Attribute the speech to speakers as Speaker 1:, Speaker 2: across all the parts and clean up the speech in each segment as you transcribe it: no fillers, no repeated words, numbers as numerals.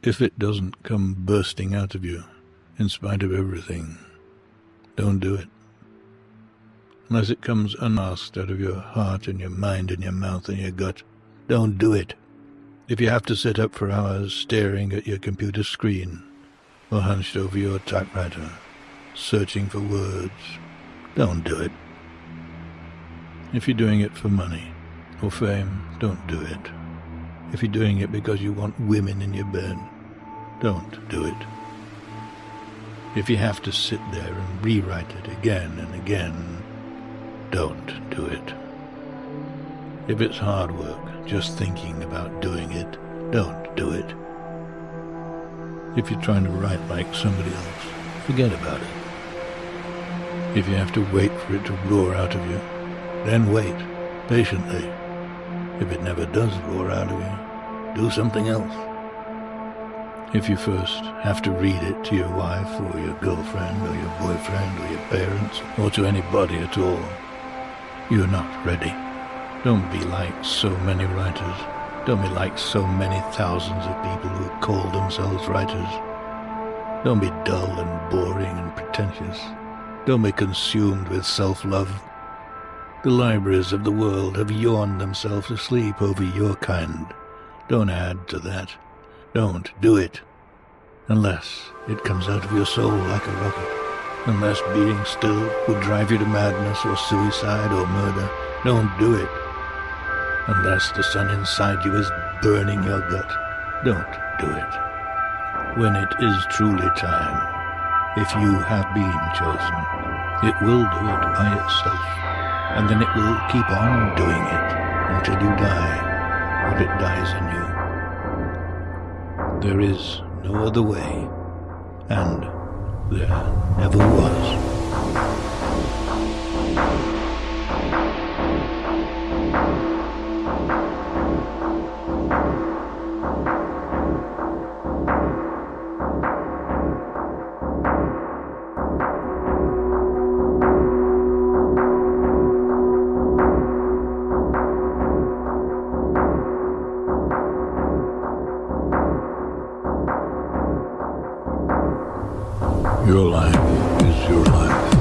Speaker 1: If it doesn't come bursting out of you, in spite of everything, don't do it. Unless it comes unasked out of your heart and your mind and your mouth and your gut, don't do it. If you have to sit up for hours staring at your computer screen or hunched over your typewriter, searching for words, don't do it. If you're doing it for money or fame, don't do it. If you're doing it because you want women in your bed, don't do it. If you have to sit there and rewrite it again and again, don't do it. If it's hard work just thinking about doing it, don't do it. If you're trying to write like somebody else, forget about it. If you have to wait for it to roar out of you, then wait, patiently. If it never does roar out of you, do something else. If you first have to read it to your wife or your girlfriend or your boyfriend or your parents or to anybody at all, you're not ready. Don't be like so many writers. Don't be like so many thousands of people who call themselves writers. Don't be dull and boring and pretentious. Don't be consumed with self-love. The libraries of the world have yawned themselves asleep over your kind. Don't add to that. Don't do it. Unless it comes out of your soul like a rocket. Unless being still would drive you to madness or suicide or murder. Don't do it. Unless the sun inside you is burning your gut. Don't do it. When it is truly time, if you have been chosen, it will do it by itself. And then it will keep on doing it until you die, if it dies in you. There is no other way, and there never was. Your life is your life.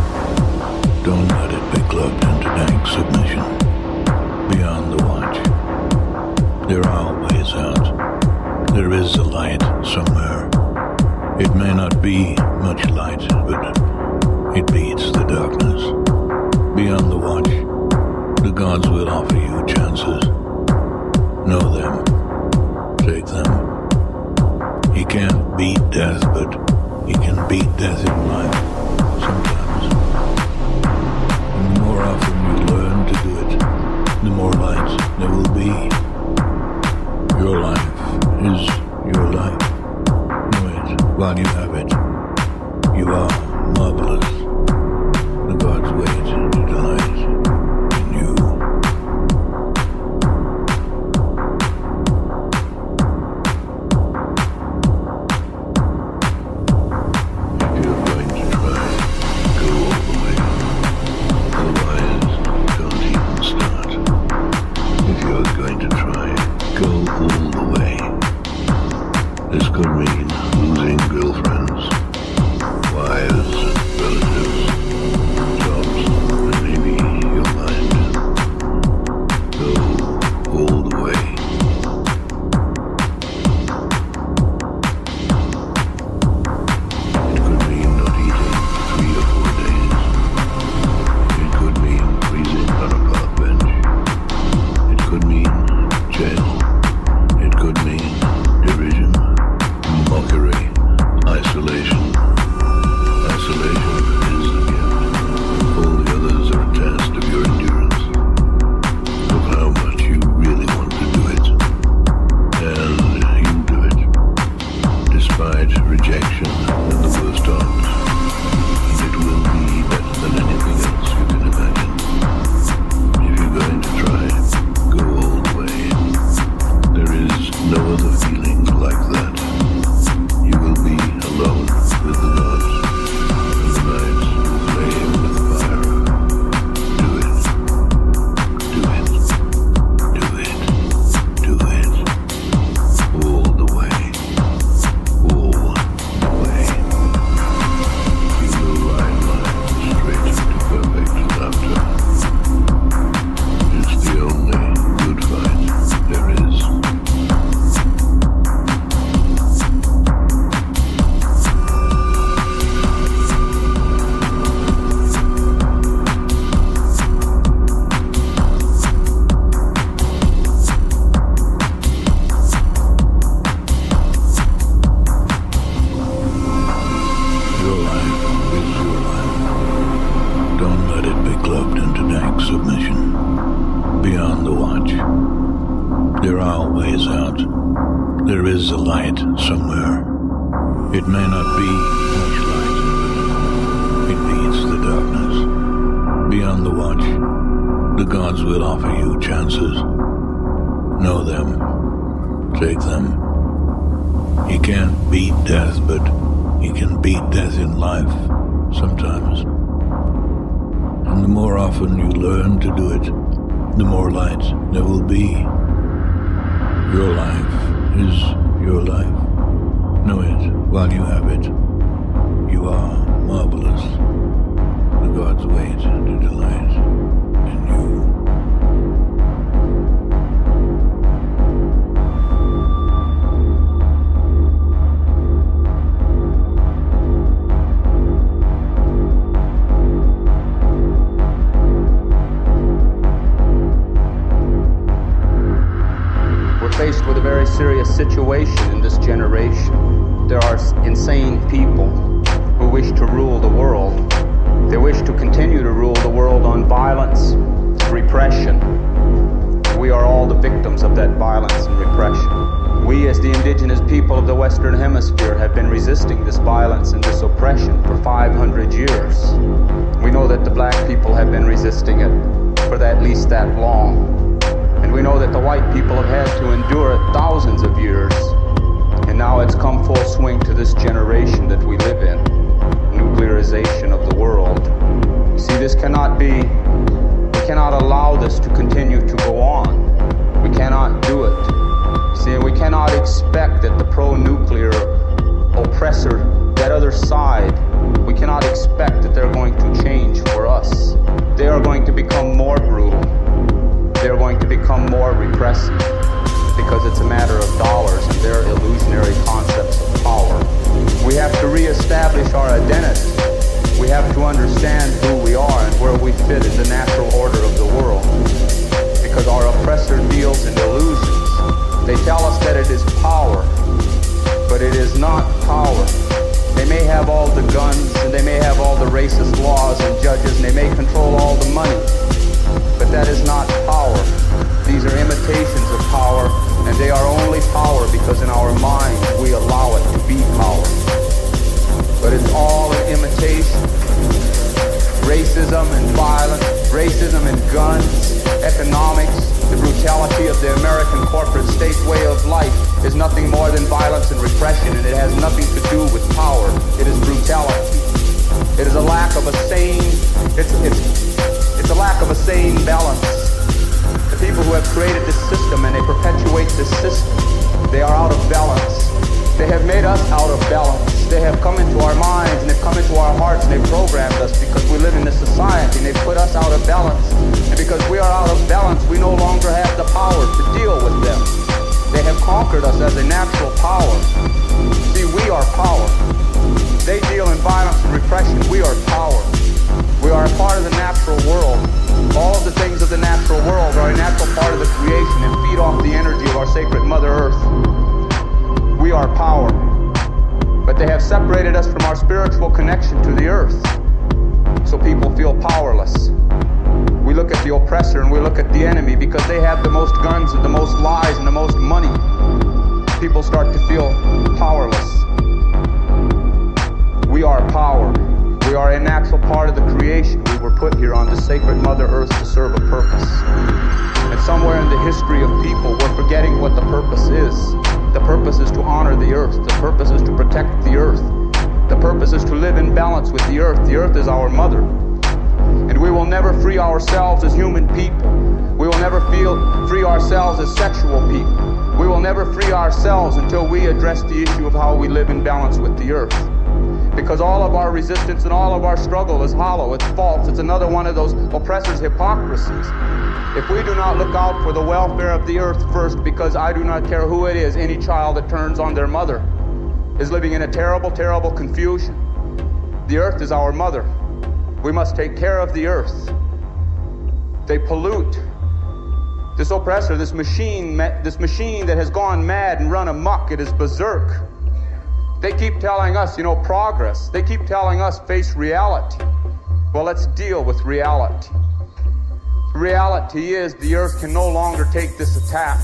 Speaker 1: Don't let it be clubbed into dank submission. Beyond the watch, there are ways out. There is a light somewhere. It may not be much light, but it beats the darkness. Beyond the watch, the gods will offer you chances. Know them. Take them. He can't beat death, but he can beat death in life, sometimes. And the more often you learn to do it, the more light there will be. Your life is your life. Know it while you have it. You are marvelous. The gods wait to delight in you. There are ways out. There is a light somewhere. It may not be much light. It beats the darkness. Be on the watch. The gods will offer you chances. Know them. Take them. You can't beat death, but you can beat death in life sometimes. And the more often you learn to do it, the more light there will be. Your life is your life. Know it while you have it. You are marvelous. The gods wait to delight in you.
Speaker 2: Faced with a very serious situation in this generation. There are insane people who wish to rule the world. They wish to continue to rule the world on violence, repression. We are all the victims of that violence and repression. We, as the indigenous people of the Western Hemisphere, have been resisting this violence and this oppression for 500 years. We know that the black people have been resisting it for at least that long. And we know that the white people have had to endure it thousands of years. And now it's come full swing to this generation that we live in. Nuclearization of the world. You see, this cannot be, we cannot allow this to continue to go on. We cannot do it. See, we cannot expect that the pro-nuclear oppressor, that other side, we cannot expect that they're going to change for us. They are going to become more brutal. They're going to become more repressive because it's a matter of dollars and their illusionary concepts of power. We have to reestablish our identity. We have to understand who we are and where we fit in the natural order of the world. Because our oppressor deals in illusions. They tell us that it is power, but it is not power. They may have all the guns and they may have all the racist laws and judges and they may control all the money. But that is not power. These are imitations of power, and they are only power because in our mind we allow it to be power. But it's all an imitation. Racism and violence, racism and guns, economics, the brutality of the American corporate state way of life is nothing more than violence and repression, and it has nothing to do with power. It is brutality. It is a lack of a sane, it's a lack of a sane balance. The people who have created this system and they perpetuate this system, they are out of balance. They have made us out of balance. They have come into our minds and they've come into our hearts and they've programmed us because we live in this society and they've put us out of balance. And because we are out of balance, we no longer have the power to deal with them. They have conquered us as a natural power. See, we are power. They deal in violence and repression. We are power. We are a part of the natural world. All of the things of the natural world are a natural part of the creation and feed off the energy of our sacred Mother Earth. We are power. But they have separated us from our spiritual connection to the earth. So people feel powerless. We look at the oppressor and we look at the enemy because they have the most guns and the most lies and the most money. People start to feel powerless. We are power. We are a natural part of the creation. We were put here on the sacred Mother Earth to serve a purpose. And somewhere in the history of people, we're forgetting what the purpose is. The purpose is to honor the earth. The purpose is to protect the earth. The purpose is to live in balance with the earth. The earth is our mother. And we will never free ourselves as human people. We will never free ourselves as sexual people. We will never free ourselves until we address the issue of how we live in balance with the earth. Because all of our resistance and all of our struggle is hollow, it's false, it's another one of those oppressors' hypocrisies. If we do not look out for the welfare of the earth first, because I do not care who it is, any child that turns on their mother is living in a terrible, terrible confusion. The earth is our mother. We must take care of the earth. They pollute. This oppressor, this machine that has gone mad and run amok, it is berserk. They keep telling us, progress. They keep telling us, face reality. Well, let's deal with reality. Reality is the earth can no longer take this attack.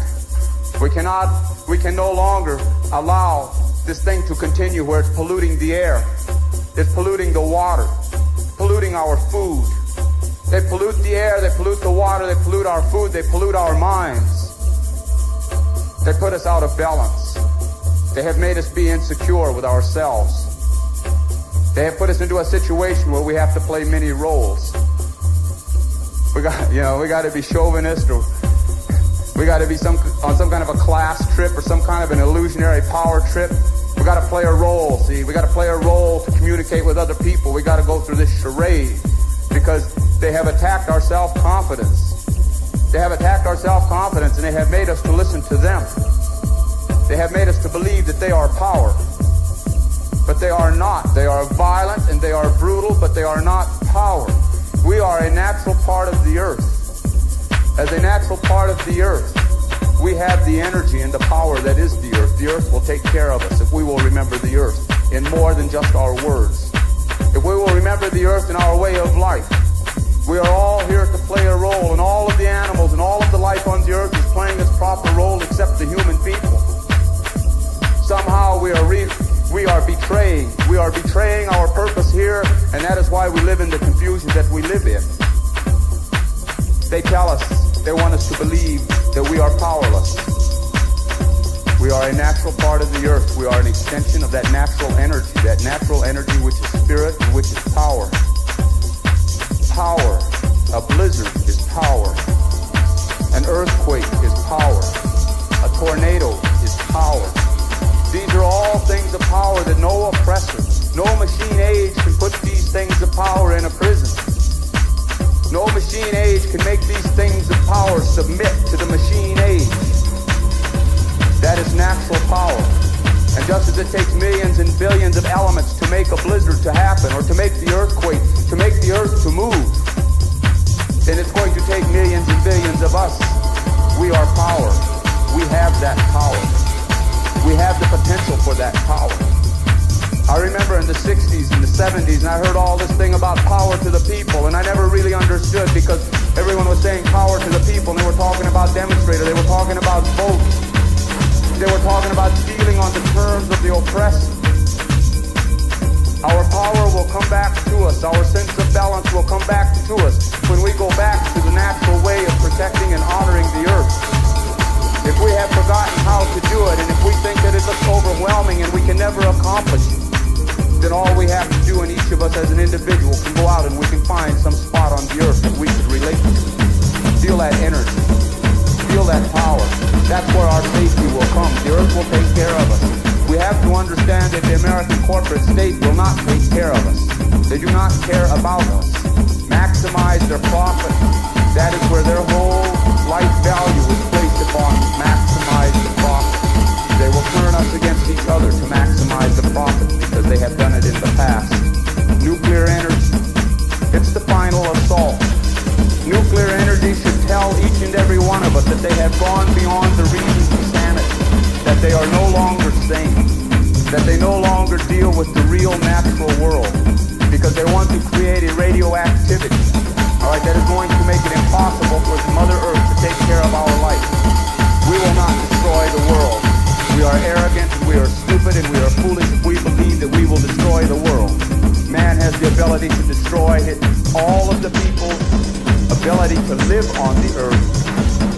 Speaker 2: We can no longer allow this thing to continue where it's polluting the air, it's polluting the water, polluting our food. They pollute the air, they pollute the water, they pollute our food, they pollute our minds. They put us out of balance. They have made us be insecure with ourselves. They have put us into a situation where we have to play many roles. We got to be chauvinist, or we got to be on some kind of a class trip or some kind of an illusionary power trip. We got to play a role, see? We got to play a role to communicate with other people. We got to go through this charade because they have attacked our self-confidence. They have attacked our self-confidence, and they have made us to listen to them. They have made us to believe that they are power. But they are not. They are violent and they are brutal, but they are not power. We are a natural part of the earth. As a natural part of the earth, we have the energy and the power that is the earth. The earth will take care of us if we will remember the earth in more than just our words. If we will remember the earth in our way of life. We are all here to play a role, and all of the animals and all of the life on the earth is playing its proper role except the human people. Somehow we are betraying. We are betraying our purpose here, and that is why we live in the confusion that we live in. They tell us, they want us to believe that we are powerless. We are a natural part of the earth. We are an extension of that natural energy which is spirit and which is power. Power. A blizzard is power. An earthquake is power. A tornado is power. These are all things of power that no oppressor, no machine age can put these things of power in a prison. No machine age can make these things of power submit to the machine age. That is natural power. And just as it takes millions and billions of elements to make a blizzard to happen, or to make the earthquake, to make the earth to move, then it's going to take millions and billions of us. We are power. We have that power. We have the potential for that power. I remember in the 60s and the 70s, and I heard all this thing about power to the people, and I never really understood because everyone was saying power to the people, and they were talking about demonstrator, they were talking about vote, they were talking about dealing on the terms of the oppressed. Our power will come back to us, our sense of balance will come back to us when we go back to the natural way of protecting and honoring the earth. If we have forgotten how to do it, and if we think that it looks overwhelming and we can never accomplish it, then all we have to do, and each of us as an individual can go out and we can find some spot on the earth that we could relate to. Feel that energy. Feel that power. That's where our safety will come. The earth will take care of us. We have to understand that the American corporate state will not take care of us. They do not care about us. Maximize their profit. That is where their whole life value is placed upon. Maximize the profit. They will turn us against each other to maximize the profit because they have done it in the past. Nuclear energy. It's the final assault. Nuclear energy should tell each and every one of us that they have gone beyond the reasons of sanity, that they are no longer sane, that they no longer deal with the real natural world because they want to create a radioactivity, all right, that is going to make it impossible for Mother Earth to take care of our life. We will not destroy the world. We are arrogant, we are stupid, and we are foolish if we believe that we will destroy the world. Man has the ability to destroy all of the people's ability to live on the earth,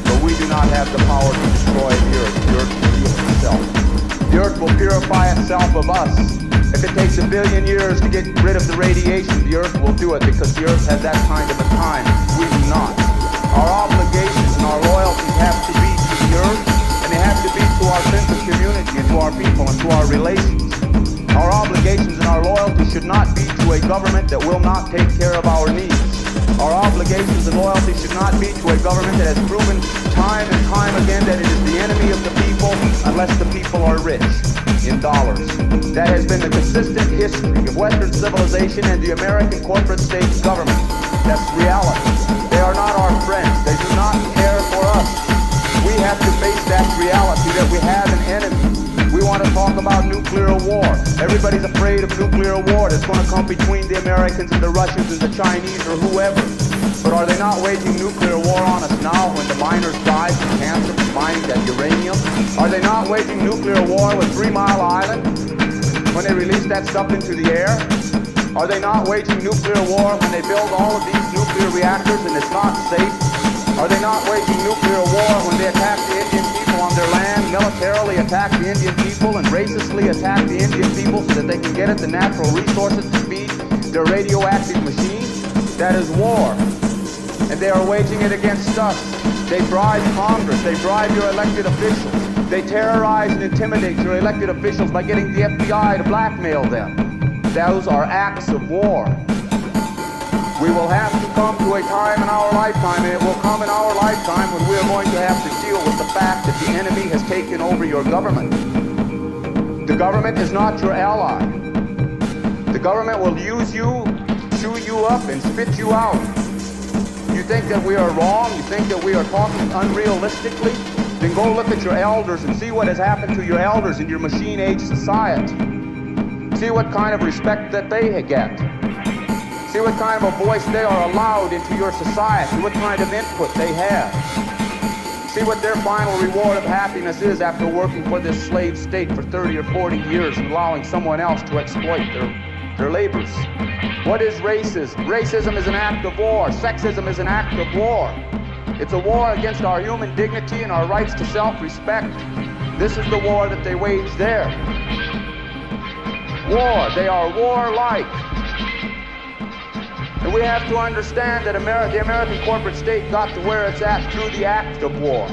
Speaker 2: but we do not have the power to destroy the earth. The earth will heal itself. The earth will purify itself of us. If it takes 1 billion years to get rid of the radiation, the earth will do it because the earth has that kind of a time. We do not. Our obligations and our loyalties have to be to the earth, and they have to be to our sense of community and to our people and to our relations. Our obligations and our loyalty should not be to a government that will not take care of our needs. Our obligations and loyalty should not be to a government that has proven time and time again that it is the enemy of the people unless the people are rich in dollars. That has been the consistent history of Western civilization and the American corporate state government. That's reality. They are not our friends. They do not care for us. We have to face that reality that we have an enemy. We want to talk about nuclear war. Everybody's afraid of nuclear war that's going to come between the Americans and the Russians and the Chinese or whoever. But are they not waging nuclear war on us now when the miners die from cancer from mining that uranium? Are they not waging nuclear war with 3 Mile Island when they release that stuff into the air? Are they not waging nuclear war when they build all of these nuclear reactors and it's not safe? Are they not waging nuclear war when they attack the Indian people on their land, militarily attack the Indian people and racistly attack the Indian people so that they can get at the natural resources to feed their radioactive machines? That is war. And they are waging it against us. They bribe Congress. They bribe your elected officials. They terrorize and intimidate your elected officials by getting the FBI to blackmail them. Those are acts of war. We will have to come to a time in our lifetime, and it will come in our lifetime when we are going to have to deal with the fact that the enemy has taken over your government. The government is not your ally. The government will use you, chew you up, and spit you out. You think that we are wrong? You think that we are talking unrealistically? Then go look at your elders and see what has happened to your elders in your machine-age society. See what kind of respect that they get. See what kind of a voice they are allowed into your society. What kind of input they have. See what their final reward of happiness is after working for this slave state for 30 or 40 years and allowing someone else to exploit their labors. What is racism? Racism is an act of war. Sexism is an act of war. It's a war against our human dignity and our rights to self-respect. This is the war that they wage there. War. They are warlike. And we have to understand that the American corporate state got to where it's at through the act of war.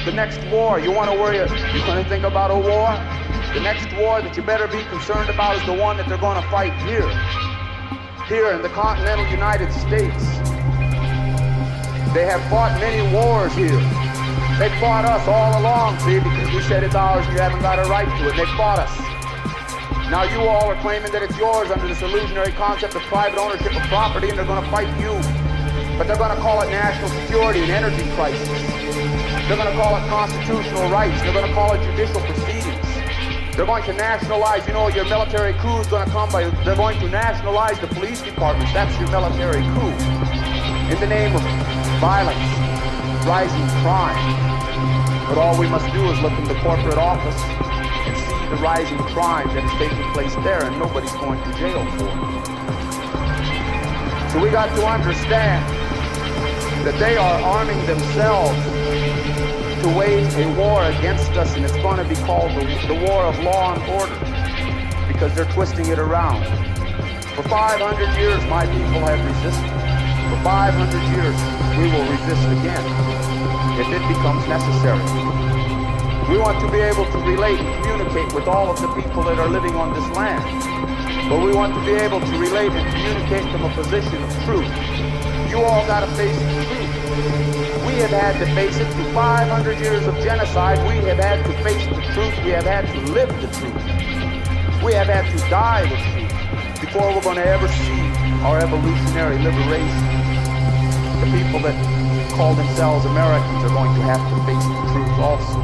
Speaker 2: The next war, you want to think about a war? The next war that you better be concerned about is the one that they're going to fight here. Here in the continental United States. They have fought many wars here. They fought us all along, see, because we said it's ours and you haven't got a right to it. They fought us. Now you all are claiming that it's yours under this illusionary concept of private ownership of property, and they're going to fight you. But they're going to call it national security and energy crisis. They're going to call it constitutional rights. They're going to call it judicial proceedings. They're going to nationalize, your military coup is going to come by, they're going to nationalize the police departments. That's your military coup. In the name of violence, rising crime. But all we must do is look in the corporate office and see the rising crime that is taking place there, and nobody's going to jail for it. So we got to understand that they are arming themselves to wage a war against us, and it's going to be called the war of law and order, because they're twisting it around. For 500 years, my people have resisted. For 500 years, we will resist again if it becomes necessary. We want to be able to relate and communicate with all of the people that are living on this land. But we want to be able to relate and communicate from a position of truth. You all got to face the truth. We have had to face it through 500 years of genocide. We have had to face the truth. We have had to live the truth. We have had to die the truth before we're going to ever see our evolutionary liberation. The people that call themselves Americans are going to have to face the truth also.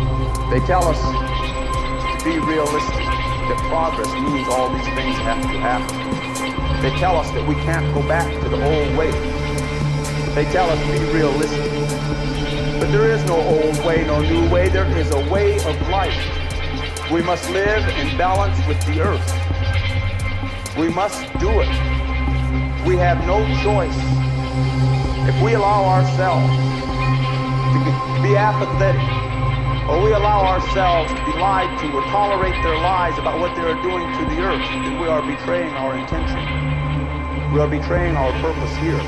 Speaker 2: They tell us to be realistic, that progress means all these things have to happen. They tell us that we can't go back to the old way. They tell us to be realistic. But there is no old way, no new way. There is a way of life. We must live in balance with the earth. We must do it. We have no choice. If we allow ourselves to be apathetic, or we allow ourselves to be lied to or tolerate their lies about what they are doing to the earth, then we are betraying our intention. We are betraying our purpose here.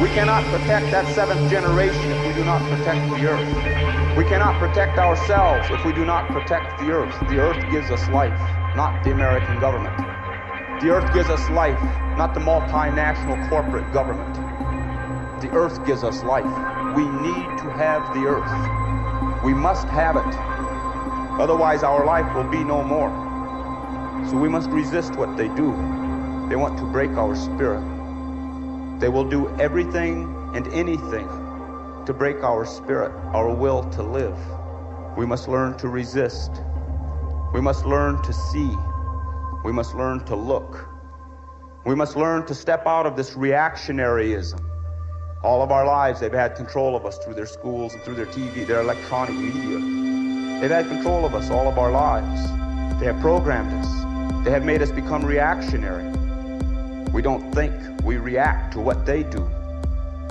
Speaker 2: We cannot protect that 7th generation if we do not protect the earth. We cannot protect ourselves if we do not protect the earth. The earth gives us life, not the American government. The earth gives us life, not the multinational corporate government. The earth gives us life. We need to have the earth. We must have it. Otherwise, our life will be no more. So we must resist what they do. They want to break our spirit. They will do everything and anything to break our spirit, our will to live. We must learn to resist. We must learn to see. We must learn to look. We must learn to step out of this reactionaryism All of our lives, they've had control of us through their schools and through their TV, their electronic media. They've had control of us all of our lives. They have programmed us. They have made us become reactionary. We don't think, we react to what they do.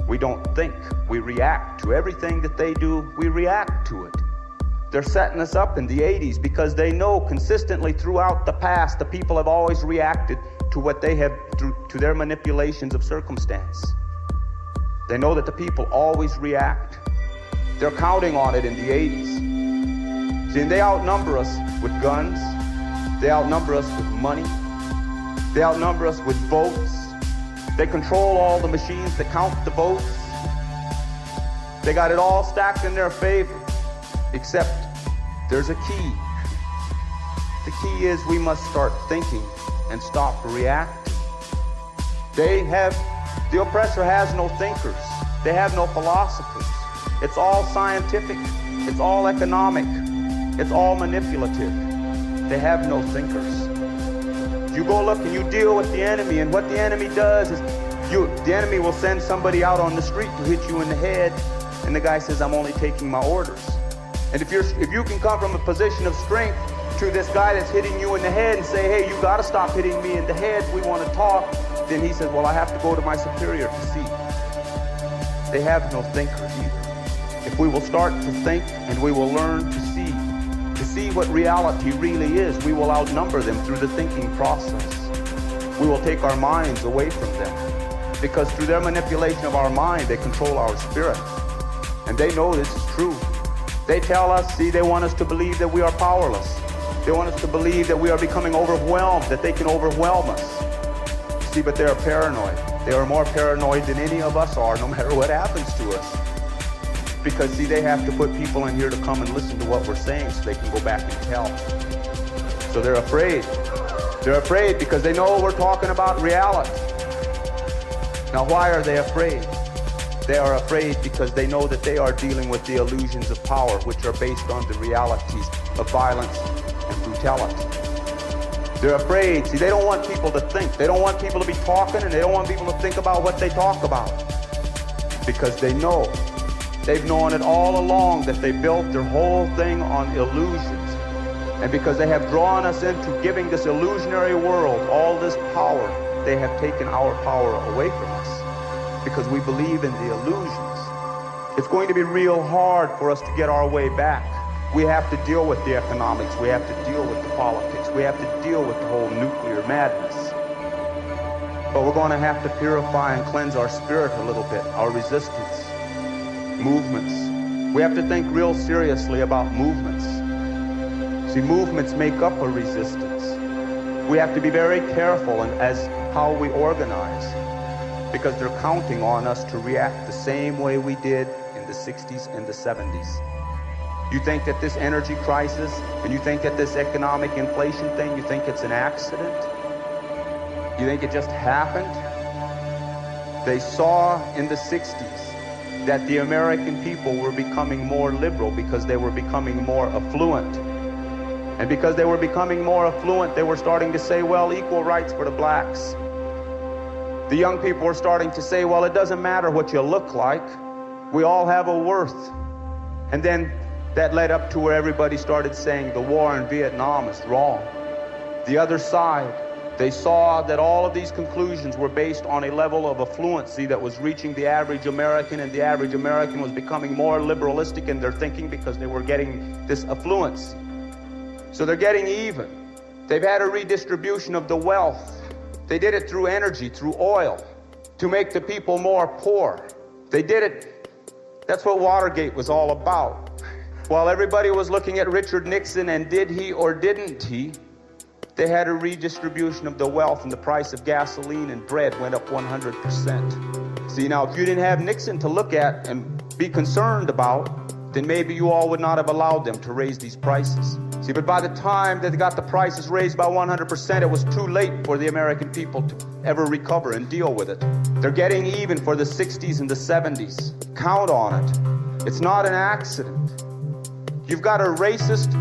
Speaker 2: We don't think, we react to everything that they do, we react to it. They're setting us up in the 80s because they know consistently throughout the past the people have always reacted to what they have, to their manipulations of circumstance. They know that the people always react. They're counting on it in the 80s. See, and they outnumber us with guns. They outnumber us with money. They outnumber us with votes. They control all the machines that count the votes. They got it all stacked in their favor, except there's a key. The key is we must start thinking and stop reacting. The oppressor has no thinkers. They have no philosophers. It's all scientific. It's all economic. It's all manipulative. They have no thinkers. You go look and you deal with the enemy, and what the enemy does is the enemy will send somebody out on the street to hit you in the head, and the guy says, I'm only taking my orders. And if you can come from a position of strength to this guy that's hitting you in the head and say, hey, you got to stop hitting me in the head, we want to talk, then he says, well, I have to go to my superior to see. They have no thinkers either. If we will start to think and we will learn to see what reality really is, we will outnumber them through the thinking process. We will take our minds away from them, because through their manipulation of our mind, they control our spirit. And they know this is true. They tell us, they want us to believe that we are powerless. They want us to believe that we are becoming overwhelmed, that they can overwhelm us. See, but they are paranoid. They are more paranoid than any of us are, no matter what happens to us. Because, they have to put people in here to come and listen to what we're saying so they can go back and tell. So they're afraid. They're afraid because they know we're talking about reality. Now, why are they afraid? They are afraid because they know that they are dealing with the illusions of power, which are based on the realities of violence and brutality. They're afraid. They don't want people to think. They don't want people to be talking, and they don't want people to think about what they talk about. Because they know. They've known it all along that they built their whole thing on illusions. And because they have drawn us into giving this illusionary world all this power, they have taken our power away from us. Because we believe in the illusions. It's going to be real hard for us to get our way back. We have to deal with the economics. We have to deal with the politics. We have to deal with the whole nuclear madness. But we're going to have to purify and cleanse our spirit a little bit, our resistance. Movements. We have to think real seriously about movements. See, movements make up a resistance. We have to be very careful as how we organize, because they're counting on us to react the same way we did in the 60s and the 70s. You think that this energy crisis and you think that this economic inflation thing, you think it's an accident? You think it just happened? They saw in the 60s that the American people were becoming more liberal because they were becoming more affluent. And because they were becoming more affluent, they were starting to say, well, equal rights for the blacks. The young people were starting to say, well, it doesn't matter what you look like. We all have a worth. And then that led up to where everybody started saying the war in Vietnam is wrong. The other side, they saw that all of these conclusions were based on a level of affluency that was reaching the average American, and the average American was becoming more liberalistic in their thinking because they were getting this affluency. So they're getting even. They've had a redistribution of the wealth. They did it through energy, through oil, to make the people more poor. They did it. That's what Watergate was all about. While everybody was looking at Richard Nixon and did he or didn't he, they had a redistribution of the wealth, and the price of gasoline and bread went up 100%. See, now, if you didn't have Nixon to look at and be concerned about, then maybe you all would not have allowed them to raise these prices. See, but by the time that they got the prices raised by 100%, it was too late for the American people to ever recover and deal with it. They're getting even for the 60s and the 70s. Count on it. It's not an accident. You've got a racist,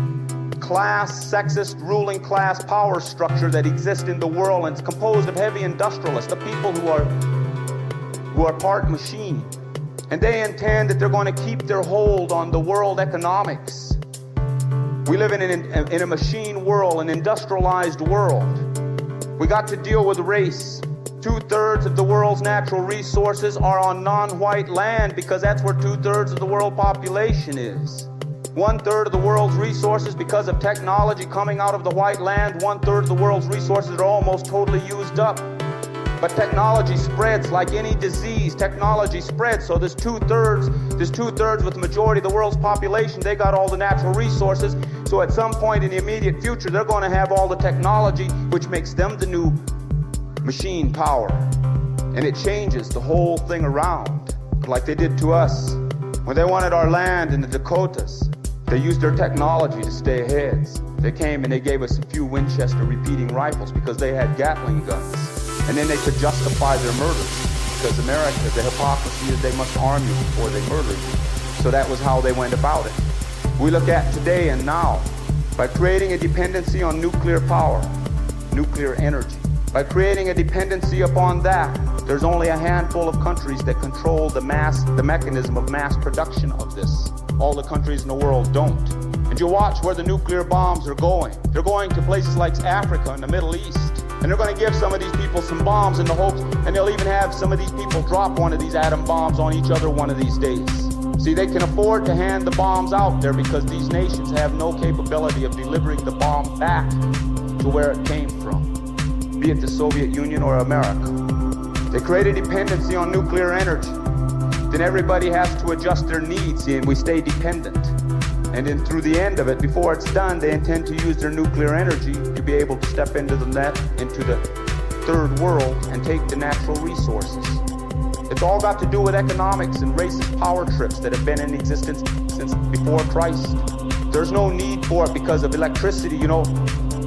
Speaker 2: class, sexist, ruling class power structure that exists in the world, and it's composed of heavy industrialists, the people who are part machine. And they intend that they're going to keep their hold on the world economics. We live in a machine world, an industrialized world. We got to deal with race. 2/3 of the world's natural resources are on non-white land because that's where 2/3 of the world population is. 1/3 of the world's resources, because of technology coming out of the white land, 1/3 of the world's resources are almost totally used up. But technology spreads like any disease. Technology spreads. So there's 2/3 with the majority of the world's population. They got all the natural resources. So at some point in the immediate future, they're going to have all the technology, which makes them the new machine power. And it changes the whole thing around, like they did to us. When they wanted our land in the Dakotas, they used their technology to stay ahead. They came and they gave us a few Winchester repeating rifles because they had Gatling guns. And then they could justify their murders. Because America, the hypocrisy is they must arm you before they murder you. So that was how they went about it. We look at today and now, by creating a dependency on nuclear power, nuclear energy. By creating a dependency upon that, there's only a handful of countries that control the mechanism of mass production of this. All the countries in the world don't. And you watch where the nuclear bombs are going. They're going to places like Africa and the Middle East. And they're going to give some of these people some bombs in the hopes, and they'll even have some of these people drop one of these atom bombs on each other one of these days. See, they can afford to hand the bombs out there because these nations have no capability of delivering the bomb back to where it came from, be it the Soviet Union or America. They create a dependency on nuclear energy. Then everybody has to adjust their needs, and we stay dependent. And then through the end of it, before it's done, they intend to use their nuclear energy to be able to step into the third world and take the natural resources. It's all got to do with economics and racist power trips that have been in existence since before Christ. There's no need for it because of electricity,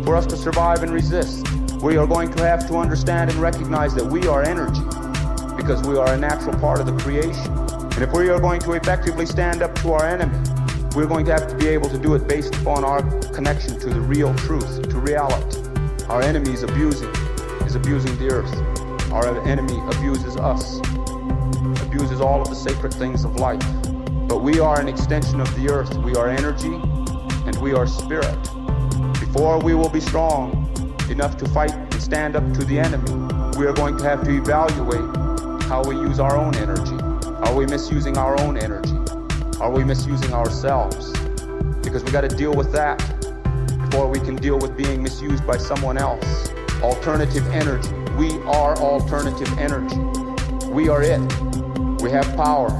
Speaker 2: for us to survive and resist. We are going to have to understand and recognize that we are energy because we are a natural part of the creation. And if we are going to effectively stand up to our enemy, we're going to have to be able to do it based upon our connection to the real truth, to reality. Our enemy is abusing the earth. Our enemy abuses us, abuses all of the sacred things of life. But we are an extension of the earth. We are energy and we are spirit. Before we will be strong enough to fight and stand up to the enemy, we are going to have to evaluate how we use our own energy. Are we misusing our own energy? Are we misusing ourselves? Because we got to deal with that before we can deal with being misused by someone else. Alternative energy. We are alternative energy. We are it. We have power.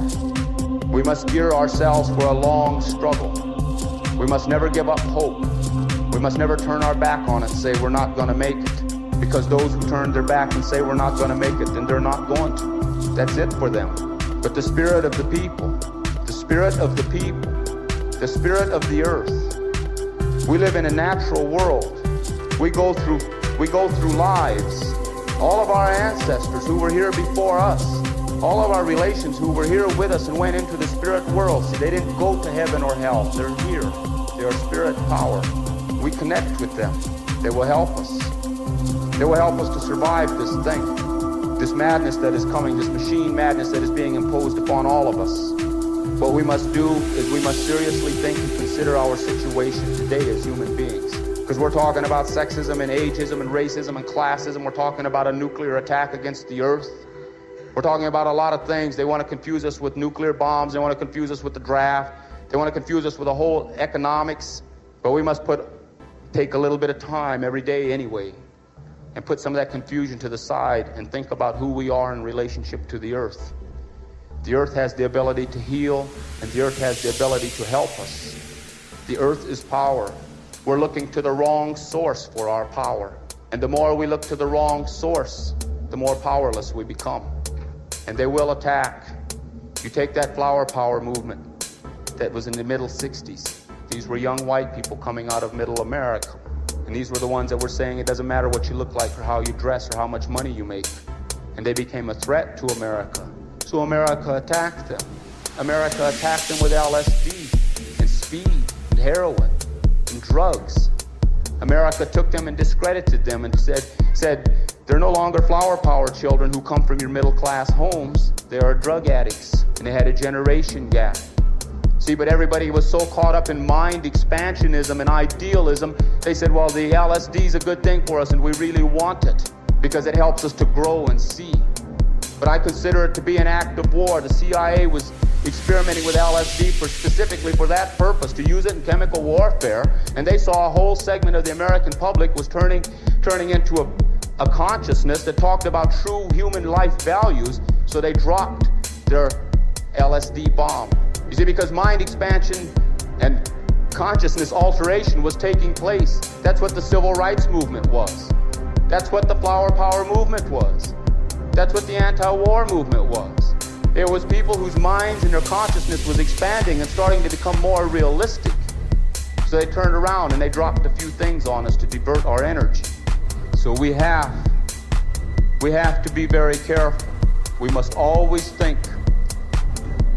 Speaker 2: We must gear ourselves for a long struggle. We must never give up hope. We must never turn our back on it and say we're not going to make it. Because those who turn their back and say we're not going to make it, then they're not going to. That's it for them. But the spirit of the people, the spirit of the people, the spirit of the earth. We live in a natural world. We go through lives. All of our ancestors who were here before us, all of our relations who were here with us and went into the spirit world, see, they didn't go to heaven or hell. They're here. They are spirit power. We connect with them. They will help us. They will help us to survive this thing, this madness that is coming, this machine madness that is being imposed upon all of us. What we must do is we must seriously think and consider our situation today as human beings. Because we're talking about sexism and ageism and racism and classism. We're talking about a nuclear attack against the earth. We're talking about a lot of things. They want to confuse us with nuclear bombs. They want to confuse us with the draft. They want to confuse us with the whole economics. But we must take a little bit of time every day anyway and put some of that confusion to the side and think about who we are in relationship to the earth. The earth has the ability to heal, and the earth has the ability to help us. The earth is power. We're looking to the wrong source for our power. And the more we look to the wrong source, the more powerless we become. And they will attack. You take that flower power movement that was in the middle 60s. These were young white people coming out of middle America. And these were the ones that were saying it doesn't matter what you look like or how you dress or how much money you make. And they became a threat to America. So America attacked them. America attacked them with LSD and speed and heroin and drugs. America took them and discredited them and said they're no longer flower power children who come from your middle class homes. They are drug addicts. and they had a generation gap. See, but everybody was so caught up in mind expansionism and idealism, they said, well, the LSD is a good thing for us and we really want it because it helps us to grow and see. But I consider it to be an act of war. The CIA was experimenting with LSD specifically for that purpose, to use it in chemical warfare, and they saw a whole segment of the American public was turning into a consciousness that talked about true human life values, so they dropped their LSD bomb. You see, because mind expansion and consciousness alteration was taking place. That's what the civil rights movement was. That's what the flower power movement was. That's what the anti-war movement was. It was people whose minds and their consciousness was expanding and starting to become more realistic. So they turned around and they dropped a few things on us to divert our energy. So we have to be very careful. We must always think.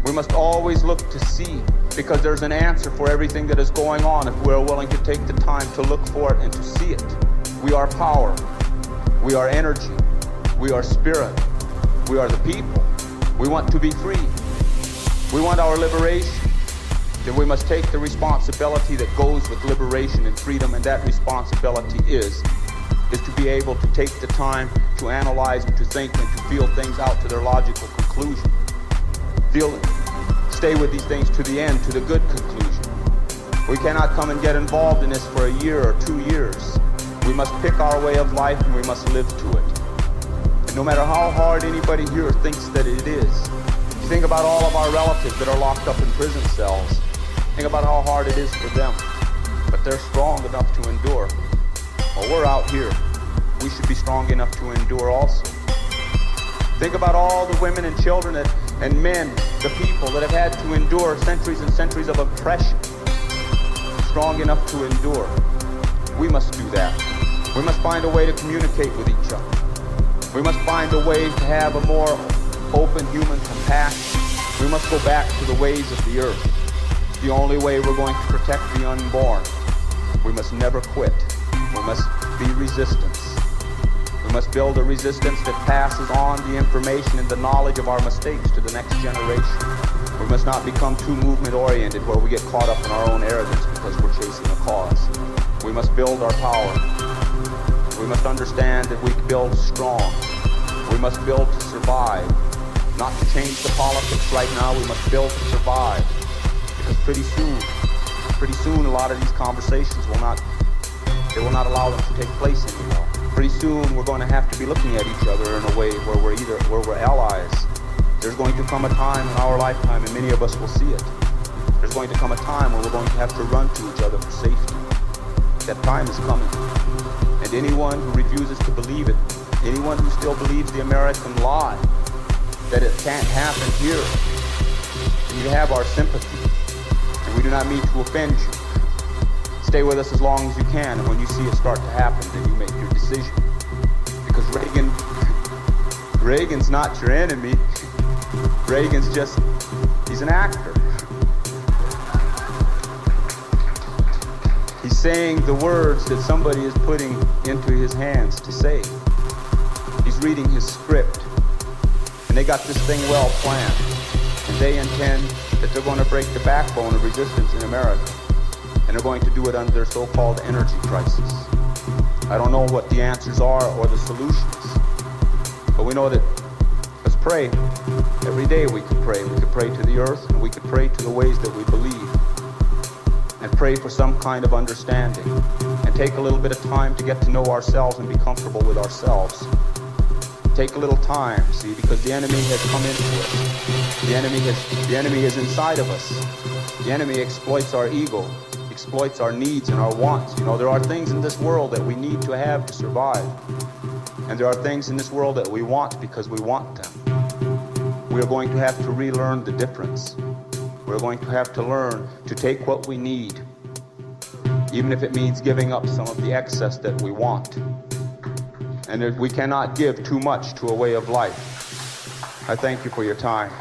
Speaker 2: We must always look to see, because there's an answer for everything that is going on if we're willing to take the time to look for it and to see it. We are power. We are energy. We are spirit. We are the people. We want to be free. We want our liberation. Then we must take the responsibility that goes with liberation and freedom, and that responsibility is to be able to take the time to analyze and to think and to feel things out to their logical conclusion. Feel it. Stay with these things to the end, to the good conclusion. We cannot come and get involved in this for a year or 2 years. We must pick our way of life and we must live to it. And no matter how hard anybody here thinks that it is, you think about all of our relatives that are locked up in prison cells. Think about how hard it is for them. But they're strong enough to endure. Well, we're out here. We should be strong enough to endure also. Think about all the women and children and men, the people that have had to endure centuries and centuries of oppression. Strong enough to endure. We must do that. We must find a way to communicate with each other. We must find a way to have a more open human compassion. We must go back to the ways of the earth. It's the only way we're going to protect the unborn. We must never quit. We must be resistance. We must build a resistance that passes on the information and the knowledge of our mistakes to the next generation. We must not become too movement-oriented where we get caught up in our own arrogance because we're chasing a cause. We must build our power. We must understand that we build strong. We must build to survive. Not to change the politics right now, we must build to survive. Because pretty soon a lot of these conversations will not allow them to take place anymore. Pretty soon we're going to have to be looking at each other in a way where we're allies. There's going to come a time in our lifetime, and many of us will see it. There's going to come a time where we're going to have to run to each other for safety. That time is coming. And anyone who refuses to believe it, anyone who still believes the American lie, that it can't happen here, you have our sympathy. And we do not mean to offend you. Stay with us as long as you can, and when you see it start to happen, then you make your decision. Because Reagan's not your enemy. He's an actor. He's saying the words that somebody is putting into his hands to say. He's reading his script. And they got this thing well planned. And they intend that they're going to break the backbone of resistance in America. And they're going to do it under their so-called energy crisis. I don't know what the answers are or the solutions. But we know that, let's pray. Every day we could pray. We could pray to the earth, and we could pray to the ways that we believe. And pray for some kind of understanding. And take a little bit of time to get to know ourselves and be comfortable with ourselves. Take a little time, see, because the enemy has come into us. The enemy is inside of us. The enemy exploits our ego, exploits our needs and our wants. You know, there are things in this world that we need to have to survive. And there are things in this world that we want because we want them. We are going to have to relearn the difference. We're going to have to learn to take what we need, even if it means giving up some of the excess that we want. And we cannot give too much to a way of life. I thank you for your time.